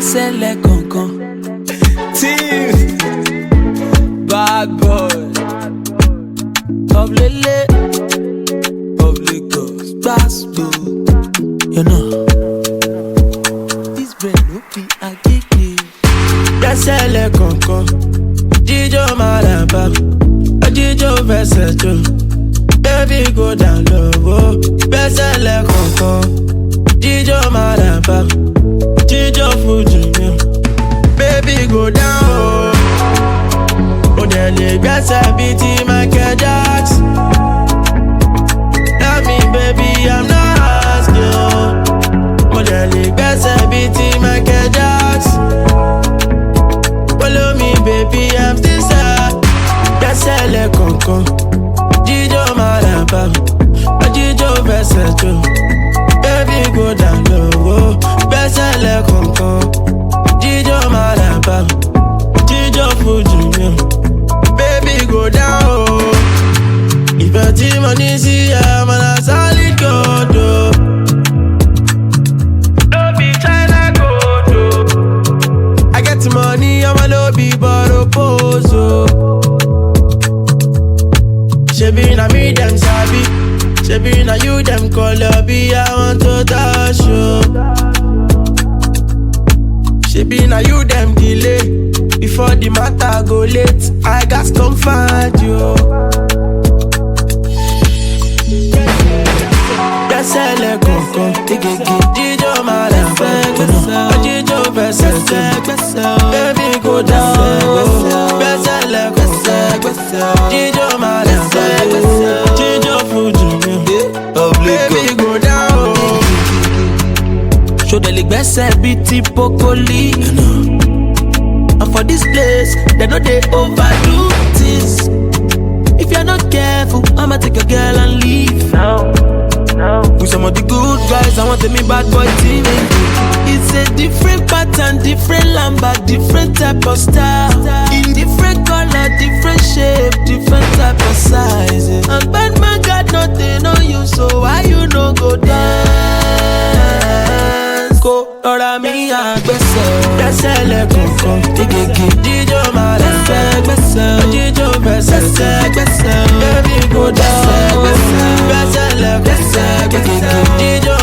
gbẹ́sẹ̀ lẹ́kọ̀ọ̀kan. Team bad boy of Lele of Lagos gbàsgbò. You know this brain no be agege. Gbẹ́sẹ̀ lẹ́kọ̀ọ̀kan jíjó Maraba jíjó fẹsẹ̀ jó. Baby go down low, gbẹ́sẹ̀ lẹ́kọ̀ọ̀kan jíjó Maraba jíjó Fuji. Baby go down, oh there lè gbẹ́sẹ̀ bíi ti Michael Jackson. Tell me baby I'm not asking, oh there lè gbẹ́sẹ̀ bíi ti Michael Jackson. Follow me baby I'm still sad. Gbẹ́sẹ̀ lẹ́kọ̀ọ̀kan jíjó Maraba jíjó fẹsẹ̀ jó. Baby go down low, gbẹ́sẹ̀ lẹ́kọ̀ọ̀kan jíjó Maraba jíjó Fuji. Baby go down, ìfẹ́ tí mo ní sí ẹ máa na solid gold o. No be China gold o. I get money, ọmọ ló bí bọ́rọ̀ pose o. Shebi na me dem sabi, shebi na you dem call up, I want to touch you. Shebi na you dem delay, before the matter go late, I got come find you. Gbẹ́sẹ̀ lẹ́kọ̀ọ̀kan, jíjó Maraba, jíjó fẹsẹ̀ jó. Baby go down, gbẹ́sẹ̀ lẹ́kọ̀ọ̀kan, jíjó Maraba, jíjó Fuji. Baby go down, show the gbẹ́sẹ̀ bíi ti Pokoli. And for this place, they know they overdo things. If you're not careful, I'ma take your girl and leave. No. With some of the good guys, I want me bad boy team. It's a different pattern, different lamba, different type of style. In different color, different shape, different type of size. And bad man got nothing on you, so why you no go dance? Go, Lora mi agbẹ́sẹ̀. Gbẹ́sẹ̀ lẹ́kọ̀ọ̀kan, jíjó Maraba, jíjó fẹsẹ̀ jó. Baby go down, gbẹ́sẹ̀ lẹ́kọ̀ọ̀kan, jíjó